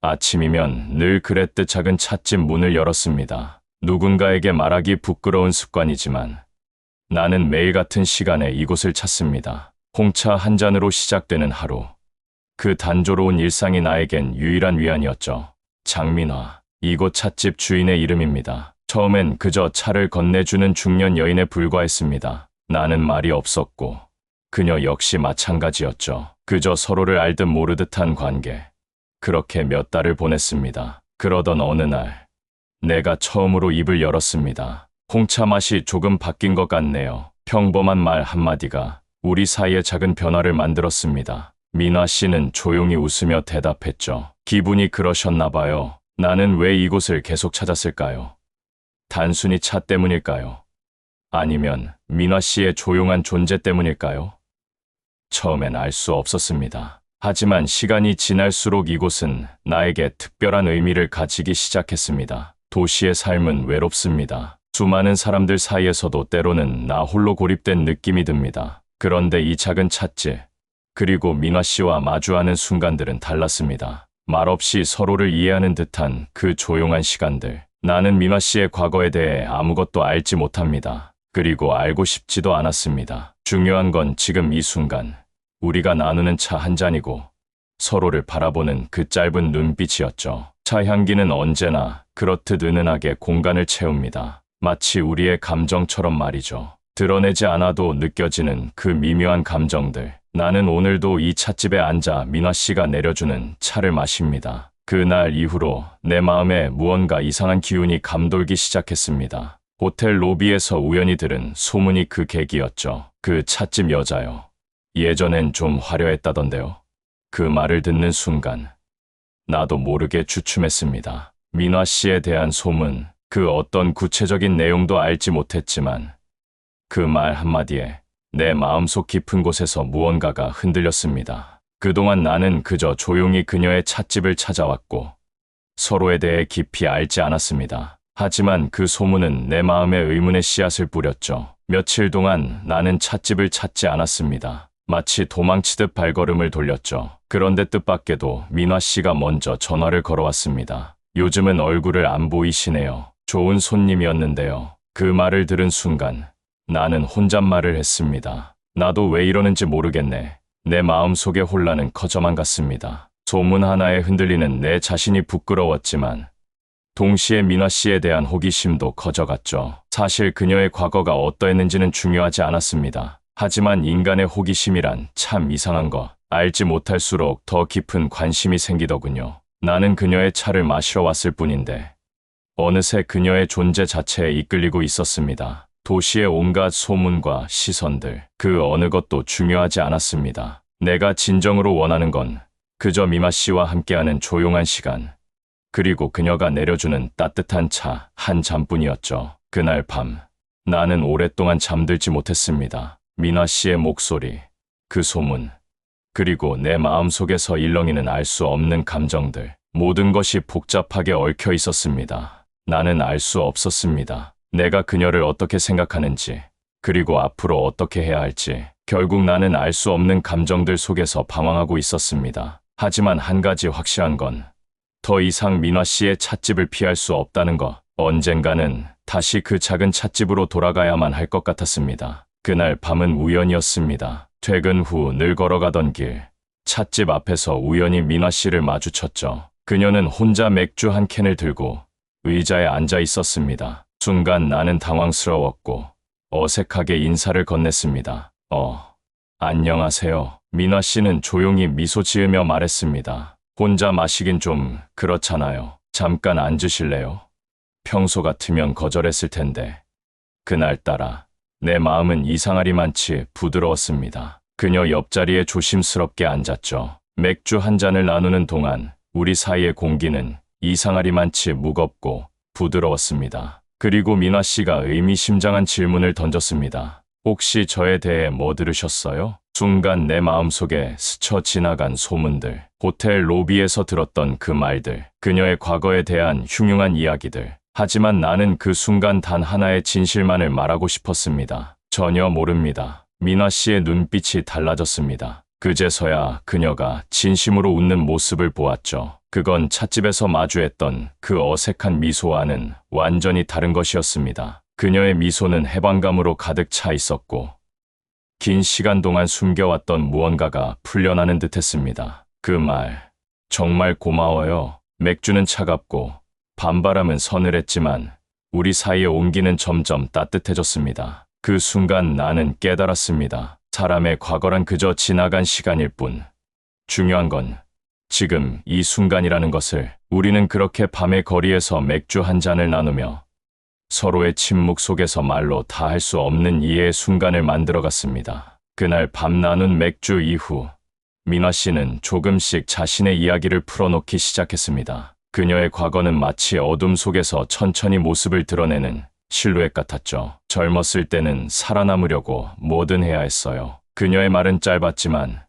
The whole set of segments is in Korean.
아침이면 늘 그랬듯 작은 찻집 문을 열었습니다. 누군가에게 말하기 부끄러운 습관이지만 나는 매일 같은 시간에 이곳을 찾습니다. 홍차 한 잔으로 시작되는 하루. 그 단조로운 일상이 나에겐 유일한 위안이었죠. 장민화, 이곳 찻집 주인의 이름입니다. 처음엔 그저 차를 건네주는 중년 여인에 불과했습니다. 나는 말이 없었고 그녀 역시 마찬가지였죠. 그저 서로를 알듯 모르듯한 관계. 그렇게 몇 달을 보냈습니다. 그러던 어느 날 내가 처음으로 입을 열었습니다. 홍차 맛이 조금 바뀐 것 같네요. 평범한 말 한마디가 우리 사이에 작은 변화를 만들었습니다. 민화 씨는 조용히 웃으며 대답했죠. 기분이 그러셨나 봐요. 나는 왜 이곳을 계속 찾았을까요? 단순히 차 때문일까요? 아니면 민화 씨의 조용한 존재 때문일까요? 처음엔 알 수 없었습니다. 하지만 시간이 지날수록 이곳은 나에게 특별한 의미를 가지기 시작했습니다. 도시의 삶은 외롭습니다. 수많은 사람들 사이에서도 때로는 나 홀로 고립된 느낌이 듭니다. 그런데 이 작은 찻집, 그리고 민화 씨와 마주하는 순간들은 달랐습니다. 말없이 서로를 이해하는 듯한 그 조용한 시간들. 나는 민화 씨의 과거에 대해 아무것도 알지 못합니다. 그리고 알고 싶지도 않았습니다. 중요한 건 지금 이 순간, 우리가 나누는 차 한 잔이고 서로를 바라보는 그 짧은 눈빛이었죠. 차 향기는 언제나 그렇듯 은은하게 공간을 채웁니다. 마치 우리의 감정처럼 말이죠. 드러내지 않아도 느껴지는 그 미묘한 감정들. 나는 오늘도 이 찻집에 앉아 민화 씨가 내려주는 차를 마십니다. 그날 이후로 내 마음에 무언가 이상한 기운이 감돌기 시작했습니다. 호텔 로비에서 우연히 들은 소문이 그 계기였죠. 그 찻집 여자요. 예전엔 좀 화려했다던데요. 그 말을 듣는 순간 나도 모르게 주춤했습니다. 민화 씨에 대한 소문, 그 어떤 구체적인 내용도 알지 못했지만 그 말 한마디에 내 마음속 깊은 곳에서 무언가가 흔들렸습니다. 그동안 나는 그저 조용히 그녀의 찻집을 찾아왔고 서로에 대해 깊이 알지 않았습니다. 하지만 그 소문은 내 마음에 의문의 씨앗을 뿌렸죠. 며칠 동안 나는 찻집을 찾지 않았습니다. 마치 도망치듯 발걸음을 돌렸죠. 그런데 뜻밖에도 민화 씨가 먼저 전화를 걸어왔습니다. 요즘은 얼굴을 안 보이시네요. 좋은 손님이었는데요. 그 말을 들은 순간 나는 혼잣말을 했습니다. 나도 왜 이러는지 모르겠네. 내 마음속의 혼란은 커져만 갔습니다. 소문 하나에 흔들리는 내 자신이 부끄러웠지만 동시에 민화 씨에 대한 호기심도 커져갔죠. 사실 그녀의 과거가 어떠했는지는 중요하지 않았습니다. 하지만 인간의 호기심이란 참 이상한 거. 알지 못할수록 더 깊은 관심이 생기더군요. 나는 그녀의 차를 마시러 왔을 뿐인데 어느새 그녀의 존재 자체에 이끌리고 있었습니다. 도시의 온갖 소문과 시선들, 그 어느 것도 중요하지 않았습니다. 내가 진정으로 원하는 건 그저 미마 씨와 함께하는 조용한 시간, 그리고 그녀가 내려주는 따뜻한 차 한 잔뿐이었죠. 그날 밤, 나는 오랫동안 잠들지 못했습니다. 민화 씨의 목소리, 그 소문, 그리고 내 마음속에서 일렁이는 알 수 없는 감정들, 모든 것이 복잡하게 얽혀 있었습니다. 나는 알 수 없었습니다. 내가 그녀를 어떻게 생각하는지, 그리고 앞으로 어떻게 해야 할지. 결국 나는 알 수 없는 감정들 속에서 방황하고 있었습니다. 하지만 한 가지 확실한 건 더 이상 민화 씨의 찻집을 피할 수 없다는 것. 언젠가는 다시 그 작은 찻집으로 돌아가야만 할 것 같았습니다. 그날 밤은 우연이었습니다. 퇴근 후 늘 걸어가던 길, 찻집 앞에서 우연히 민화 씨를 마주쳤죠. 그녀는 혼자 맥주 한 캔을 들고 의자에 앉아 있었습니다. 순간 나는 당황스러웠고 어색하게 인사를 건넸습니다. 안녕하세요. 민화 씨는 조용히 미소 지으며 말했습니다. 혼자 마시긴 좀 그렇잖아요. 잠깐 앉으실래요? 평소 같으면 거절했을 텐데 그날따라 내 마음은 이상하리만치 부드러웠습니다. 그녀 옆자리에 조심스럽게 앉았죠. 맥주 한 잔을 나누는 동안 우리 사이의 공기는 이상하리만치 무겁고 부드러웠습니다. 그리고 민화 씨가 의미심장한 질문을 던졌습니다. 혹시 저에 대해 뭐 들으셨어요? 순간 내 마음속에 스쳐 지나간 소문들, 호텔 로비에서 들었던 그 말들, 그녀의 과거에 대한 흉흉한 이야기들. 하지만 나는 그 순간 단 하나의 진실만을 말하고 싶었습니다. 전혀 모릅니다. 민화 씨의 눈빛이 달라졌습니다. 그제서야 그녀가 진심으로 웃는 모습을 보았죠. 그건 찻집에서 마주했던 그 어색한 미소와는 완전히 다른 것이었습니다. 그녀의 미소는 해방감으로 가득 차 있었고 긴 시간 동안 숨겨왔던 무언가가 풀려나는 듯했습니다. 그 말, 정말 고마워요. 맥주는 차갑고 밤바람은 서늘했지만 우리 사이의 온기는 점점 따뜻해졌습니다. 그 순간 나는 깨달았습니다. 사람의 과거란 그저 지나간 시간일 뿐. 중요한 건 지금 이 순간이라는 것을. 우리는 그렇게 밤의 거리에서 맥주 한 잔을 나누며 서로의 침묵 속에서 말로 다 할 수 없는 이해의 순간을 만들어갔습니다. 그날 밤 나눈 맥주 이후 민화 씨는 조금씩 자신의 이야기를 풀어놓기 시작했습니다. 그녀의 과거는 마치 어둠 속에서 천천히 모습을 드러내는 실루엣 같았죠. 젊었을 때는 살아남으려고 뭐든 해야 했어요. 그녀의 말은 짧았지만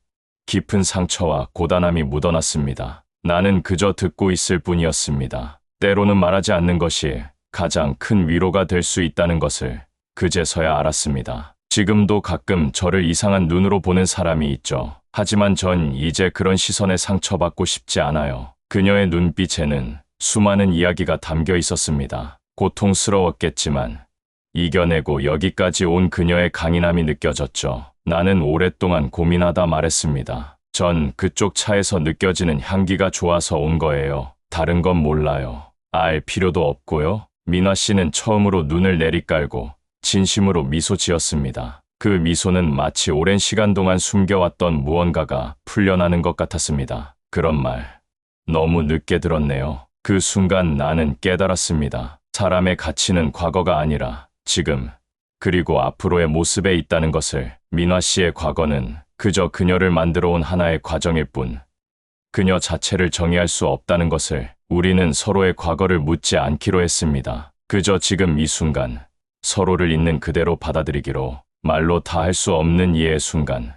깊은 상처와 고단함이 묻어났습니다. 나는 그저 듣고 있을 뿐이었습니다. 때로는 말하지 않는 것이 가장 큰 위로가 될 수 있다는 것을 그제서야 알았습니다. 지금도 가끔 저를 이상한 눈으로 보는 사람이 있죠. 하지만 전 이제 그런 시선에 상처받고 싶지 않아요. 그녀의 눈빛에는 수많은 이야기가 담겨 있었습니다. 고통스러웠겠지만 이겨내고 여기까지 온 그녀의 강인함이 느껴졌죠. 나는 오랫동안 고민하다 말했습니다. 전 그쪽 차에서 느껴지는 향기가 좋아서 온 거예요. 다른 건 몰라요. 알 필요도 없고요. 민화 씨는 처음으로 눈을 내리깔고 진심으로 미소 지었습니다. 그 미소는 마치 오랜 시간 동안 숨겨왔던 무언가가 풀려나는 것 같았습니다. 그런 말, 너무 늦게 들었네요. 그 순간 나는 깨달았습니다. 사람의 가치는 과거가 아니라 지금, 그리고 앞으로의 모습에 있다는 것을. 민화 씨의 과거는 그저 그녀를 만들어 온 하나의 과정일 뿐, 그녀 자체를 정의할 수 없다는 것을. 우리는 서로의 과거를 묻지 않기로 했습니다. 그저 지금 이 순간, 서로를 있는 그대로 받아들이기로. 말로 다 할 수 없는 이해의 순간.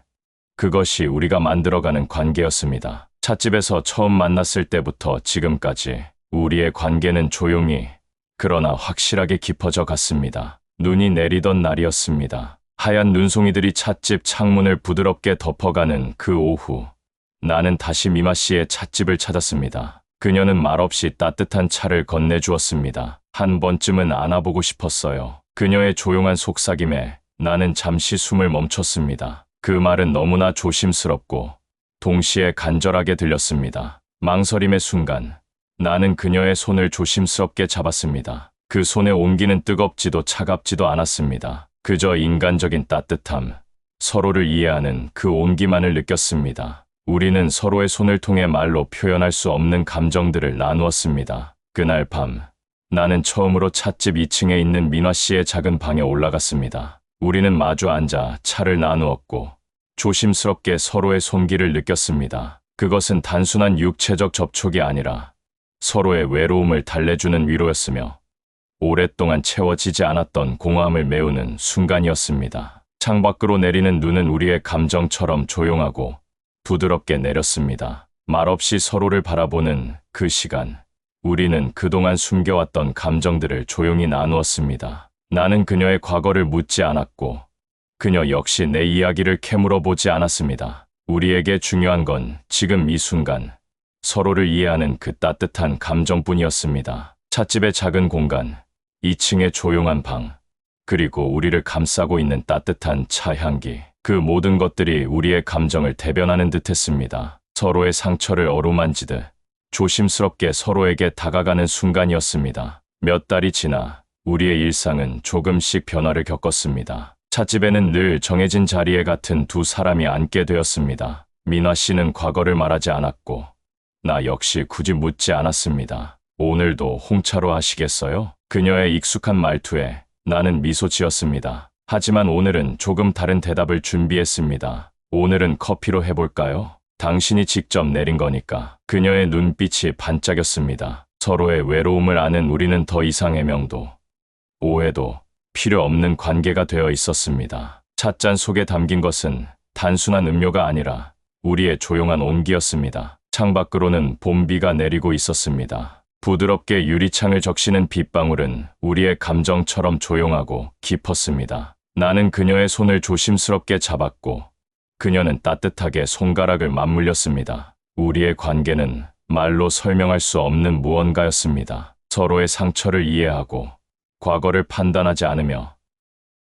그것이 우리가 만들어가는 관계였습니다. 찻집에서 처음 만났을 때부터 지금까지 우리의 관계는 조용히, 그러나 확실하게 깊어져 갔습니다. 눈이 내리던 날이었습니다. 하얀 눈송이들이 찻집 창문을 부드럽게 덮어가는 그 오후, 나는 다시 미마 씨의 찻집을 찾았습니다. 그녀는 말없이 따뜻한 차를 건네주었습니다. 한 번쯤은 안아보고 싶었어요. 그녀의 조용한 속삭임에 나는 잠시 숨을 멈췄습니다. 그 말은 너무나 조심스럽고 동시에 간절하게 들렸습니다. 망설임의 순간, 나는 그녀의 손을 조심스럽게 잡았습니다. 그 손의 온기는 뜨겁지도 차갑지도 않았습니다. 그저 인간적인 따뜻함, 서로를 이해하는 그 온기만을 느꼈습니다. 우리는 서로의 손을 통해 말로 표현할 수 없는 감정들을 나누었습니다. 그날 밤, 나는 처음으로 찻집 2층에 있는 민화 씨의 작은 방에 올라갔습니다. 우리는 마주 앉아 차를 나누었고 조심스럽게 서로의 손길을 느꼈습니다. 그것은 단순한 육체적 접촉이 아니라 서로의 외로움을 달래주는 위로였으며 오랫동안 채워지지 않았던 공허함을 메우는 순간이었습니다. 창밖으로 내리는 눈은 우리의 감정처럼 조용하고 부드럽게 내렸습니다. 말없이 서로를 바라보는 그 시간, 우리는 그동안 숨겨왔던 감정들을 조용히 나누었습니다. 나는 그녀의 과거를 묻지 않았고 그녀 역시 내 이야기를 캐물어 보지 않았습니다. 우리에게 중요한 건 지금 이 순간, 서로를 이해하는 그 따뜻한 감정뿐이었습니다. 찻집의 작은 공간, 2층의 조용한 방, 그리고 우리를 감싸고 있는 따뜻한 차 향기. 그 모든 것들이 우리의 감정을 대변하는 듯했습니다. 서로의 상처를 어루만지듯 조심스럽게 서로에게 다가가는 순간이었습니다. 몇 달이 지나 우리의 일상은 조금씩 변화를 겪었습니다. 찻집에는 늘 정해진 자리에 같은 두 사람이 앉게 되었습니다. 민화 씨는 과거를 말하지 않았고 나 역시 굳이 묻지 않았습니다. 오늘도 홍차로 하시겠어요? 그녀의 익숙한 말투에 나는 미소 지었습니다. 하지만 오늘은 조금 다른 대답을 준비했습니다. 오늘은 커피로 해볼까요? 당신이 직접 내린 거니까. 그녀의 눈빛이 반짝였습니다. 서로의 외로움을 아는 우리는 더 이상 해명도, 오해도 필요 없는 관계가 되어 있었습니다. 찻잔 속에 담긴 것은 단순한 음료가 아니라 우리의 조용한 온기였습니다. 창밖으로는 봄비가 내리고 있었습니다. 부드럽게 유리창을 적시는 빗방울은 우리의 감정처럼 조용하고 깊었습니다. 나는 그녀의 손을 조심스럽게 잡았고 그녀는 따뜻하게 손가락을 맞물렸습니다. 우리의 관계는 말로 설명할 수 없는 무언가였습니다. 서로의 상처를 이해하고 과거를 판단하지 않으며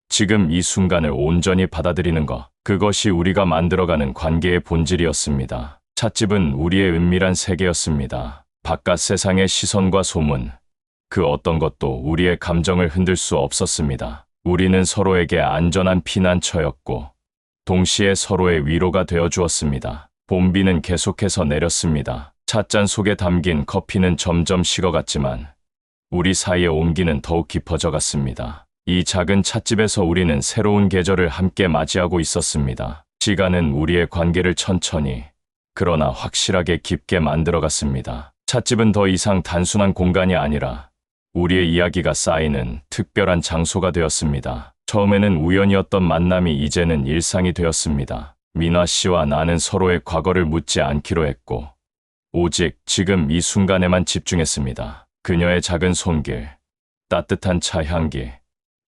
지금 이 순간을 온전히 받아들이는 것, 그것이 우리가 만들어가는 관계의 본질이었습니다. 찻집은 우리의 은밀한 세계였습니다. 바깥 세상의 시선과 소문, 그 어떤 것도 우리의 감정을 흔들 수 없었습니다. 우리는 서로에게 안전한 피난처였고 동시에 서로의 위로가 되어 주었습니다. 봄비는 계속해서 내렸습니다. 찻잔 속에 담긴 커피는 점점 식어갔지만 우리 사이의 온기는 더욱 깊어져 갔습니다. 이 작은 찻집에서 우리는 새로운 계절을 함께 맞이하고 있었습니다. 시간은 우리의 관계를 천천히 그러나 확실하게 깊게 만들어갔습니다. 찻집은 더 이상 단순한 공간이 아니라 우리의 이야기가 쌓이는 특별한 장소가 되었습니다. 처음에는 우연이었던 만남이 이제는 일상이 되었습니다. 민화 씨와 나는 서로의 과거를 묻지 않기로 했고 오직 지금 이 순간에만 집중했습니다. 그녀의 작은 손길, 따뜻한 차 향기,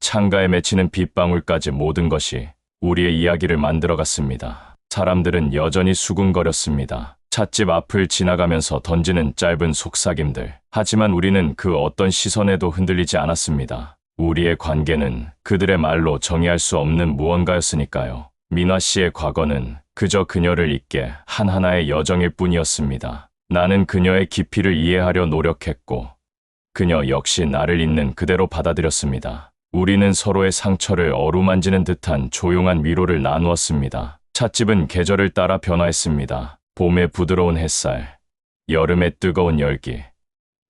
창가에 맺히는 빗방울까지 모든 것이 우리의 이야기를 만들어갔습니다. 사람들은 여전히 수군거렸습니다. 찻집 앞을 지나가면서 던지는 짧은 속삭임들. 하지만 우리는 그 어떤 시선에도 흔들리지 않았습니다. 우리의 관계는 그들의 말로 정의할 수 없는 무언가였으니까요. 민화 씨의 과거는 그저 그녀를 잇게 한 하나의 여정일 뿐이었습니다. 나는 그녀의 깊이를 이해하려 노력했고 그녀 역시 나를 있는 그대로 받아들였습니다. 우리는 서로의 상처를 어루만지는 듯한 조용한 위로를 나누었습니다. 찻집은 계절을 따라 변화했습니다. 봄의 부드러운 햇살, 여름의 뜨거운 열기,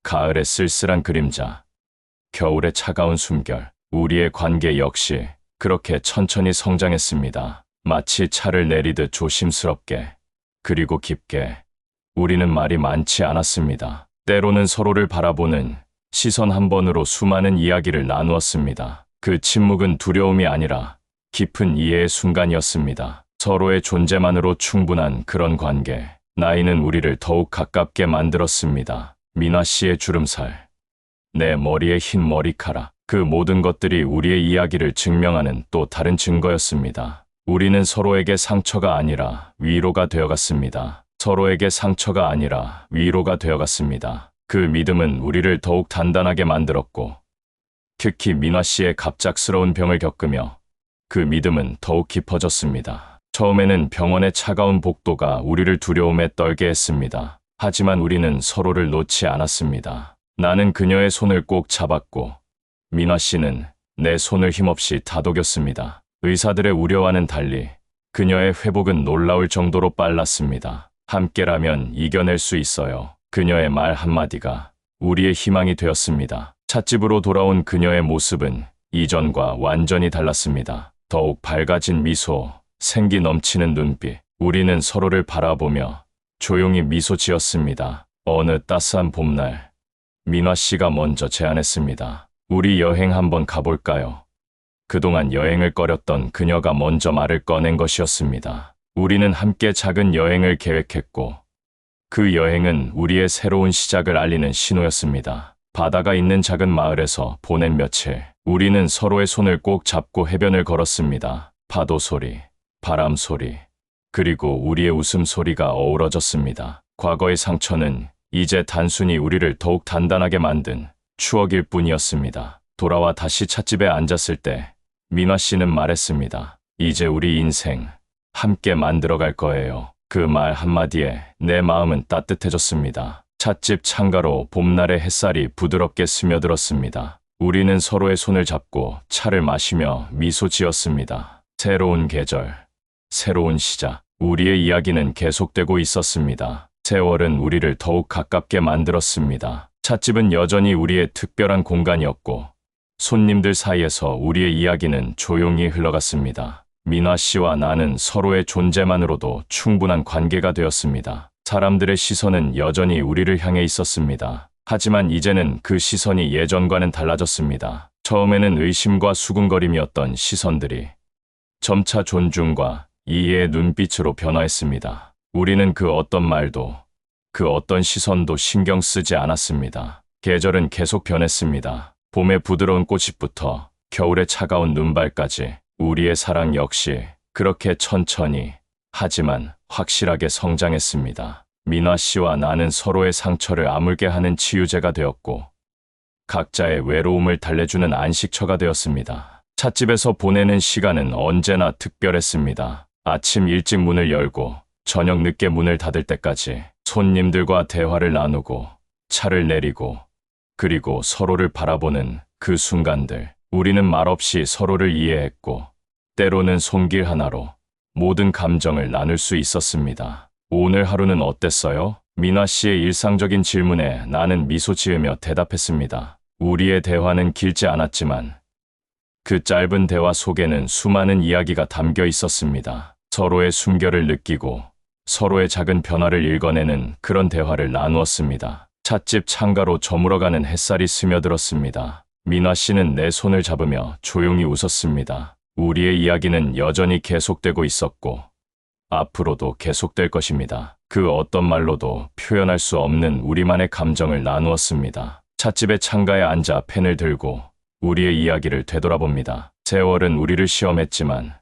가을의 쓸쓸한 그림자, 겨울의 차가운 숨결. 우리의 관계 역시 그렇게 천천히 성장했습니다. 마치 차를 내리듯 조심스럽게, 그리고 깊게. 우리는 말이 많지 않았습니다. 때로는 서로를 바라보는 시선 한 번으로 수많은 이야기를 나누었습니다. 그 침묵은 두려움이 아니라 깊은 이해의 순간이었습니다. 서로의 존재만으로 충분한 그런 관계. 나이는 우리를 더욱 가깝게 만들었습니다. 민화 씨의 주름살, 내 머리의 흰 머리카락, 그 모든 것들이 우리의 이야기를 증명하는 또 다른 증거였습니다. 우리는 서로에게 상처가 아니라 위로가 되어갔습니다. 서로에게 상처가 아니라 위로가 되어갔습니다. 그 믿음은 우리를 더욱 단단하게 만들었고 특히 민화 씨의 갑작스러운 병을 겪으며 그 믿음은 더욱 깊어졌습니다. 처음에는 병원의 차가운 복도가 우리를 두려움에 떨게 했습니다. 하지만 우리는 서로를 놓지 않았습니다. 나는 그녀의 손을 꼭 잡았고 민화 씨는 내 손을 힘없이 다독였습니다. 의사들의 우려와는 달리 그녀의 회복은 놀라울 정도로 빨랐습니다. 함께라면 이겨낼 수 있어요. 그녀의 말 한마디가 우리의 희망이 되었습니다. 찻집으로 돌아온 그녀의 모습은 이전과 완전히 달랐습니다. 더욱 밝아진 미소, 생기 넘치는 눈빛. 우리는 서로를 바라보며 조용히 미소 지었습니다. 어느 따스한 봄날, 민화 씨가 먼저 제안했습니다. 우리 여행 한번 가볼까요? 그동안 여행을 꺼렸던 그녀가 먼저 말을 꺼낸 것이었습니다. 우리는 함께 작은 여행을 계획했고 그 여행은 우리의 새로운 시작을 알리는 신호였습니다. 바다가 있는 작은 마을에서 보낸 며칠, 우리는 서로의 손을 꼭 잡고 해변을 걸었습니다. 파도 소리, 바람 소리, 그리고 우리의 웃음소리가 어우러졌습니다. 과거의 상처는 이제 단순히 우리를 더욱 단단하게 만든 추억일 뿐이었습니다. 돌아와 다시 찻집에 앉았을 때 민화 씨는 말했습니다. 이제 우리 인생 함께 만들어갈 거예요. 그 말 한마디에 내 마음은 따뜻해졌습니다. 찻집 창가로 봄날의 햇살이 부드럽게 스며들었습니다. 우리는 서로의 손을 잡고 차를 마시며 미소 지었습니다. 새로운 계절, 새로운 시작. 우리의 이야기는 계속되고 있었습니다. 세월은 우리를 더욱 가깝게 만들었습니다. 찻집은 여전히 우리의 특별한 공간이었고 손님들 사이에서 우리의 이야기는 조용히 흘러갔습니다. 민화 씨와 나는 서로의 존재만으로도 충분한 관계가 되었습니다. 사람들의 시선은 여전히 우리를 향해 있었습니다. 하지만 이제는 그 시선이 예전과는 달라졌습니다. 처음에는 의심과 수군거림이었던 시선들이 점차 존중과 이해의 눈빛으로 변화했습니다. 우리는 그 어떤 말도, 그 어떤 시선도 신경 쓰지 않았습니다. 계절은 계속 변했습니다. 봄의 부드러운 꽃잎부터 겨울의 차가운 눈발까지 우리의 사랑 역시 그렇게 천천히 하지만 확실하게 성장했습니다. 민화 씨와 나는 서로의 상처를 아물게 하는 치유제가 되었고, 각자의 외로움을 달래주는 안식처가 되었습니다. 찻집에서 보내는 시간은 언제나 특별했습니다. 아침 일찍 문을 열고 저녁 늦게 문을 닫을 때까지 손님들과 대화를 나누고 차를 내리고 그리고 서로를 바라보는 그 순간들, 우리는 말없이 서로를 이해했고 때로는 손길 하나로 모든 감정을 나눌 수 있었습니다. 오늘 하루는 어땠어요? 민화 씨의 일상적인 질문에 나는 미소 지으며 대답했습니다. 우리의 대화는 길지 않았지만 그 짧은 대화 속에는 수많은 이야기가 담겨 있었습니다. 서로의 숨결을 느끼고 서로의 작은 변화를 읽어내는 그런 대화를 나누었습니다. 찻집 창가로 저물어가는 햇살이 스며들었습니다. 민화 씨는 내 손을 잡으며 조용히 웃었습니다. 우리의 이야기는 여전히 계속되고 있었고 앞으로도 계속될 것입니다. 그 어떤 말로도 표현할 수 없는 우리만의 감정을 나누었습니다. 찻집의 창가에 앉아 펜을 들고 우리의 이야기를 되돌아봅니다. 세월은 우리를 시험했지만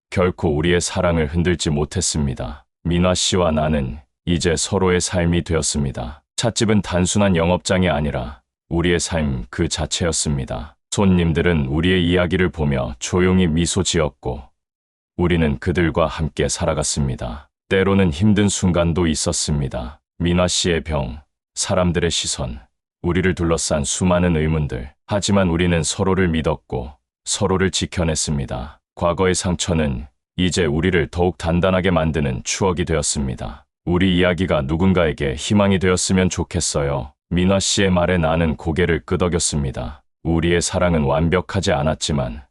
결코 우리의 사랑을 흔들지 못했습니다. 민화 씨와 나는 이제 서로의 삶이 되었습니다. 찻집은 단순한 영업장이 아니라 우리의 삶 그 자체였습니다. 손님들은 우리의 이야기를 보며 조용히 미소 지었고 우리는 그들과 함께 살아갔습니다. 때로는 힘든 순간도 있었습니다. 민화 씨의 병, 사람들의 시선, 우리를 둘러싼 수많은 의문들. 하지만 우리는 서로를 믿었고 서로를 지켜냈습니다. 과거의 상처는 이제 우리를 더욱 단단하게 만드는 추억이 되었습니다. 우리 이야기가 누군가에게 희망이 되었으면 좋겠어요. 민화 씨의 말에 나는 고개를 끄덕였습니다. 우리의 사랑은 완벽하지 않았지만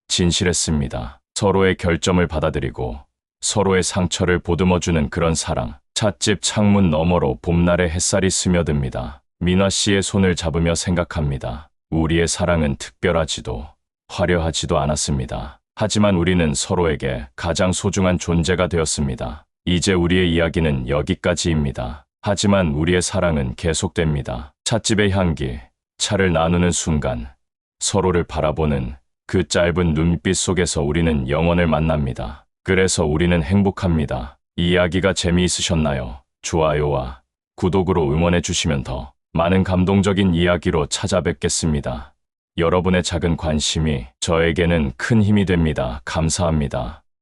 진실했습니다. 서로의 결점을 받아들이고 서로의 상처를 보듬어주는 그런 사랑. 찻집 창문 너머로 봄날의 햇살이 스며듭니다. 민화 씨의 손을 잡으며 생각합니다. 우리의 사랑은 특별하지도 화려하지도 않았습니다. 하지만 우리는 서로에게 가장 소중한 존재가 되었습니다. 이제 우리의 이야기는 여기까지입니다. 하지만 우리의 사랑은 계속됩니다. 찻집의 향기, 차를 나누는 순간, 서로를 바라보는 그 짧은 눈빛 속에서 우리는 영원을 만납니다. 그래서 우리는 행복합니다. 이 이야기가 재미있으셨나요? 좋아요와 구독으로 응원해 주시면 더 많은 감동적인 이야기로 찾아뵙겠습니다. 여러분의 작은 관심이 저에게는 큰 힘이 됩니다. 감사합니다.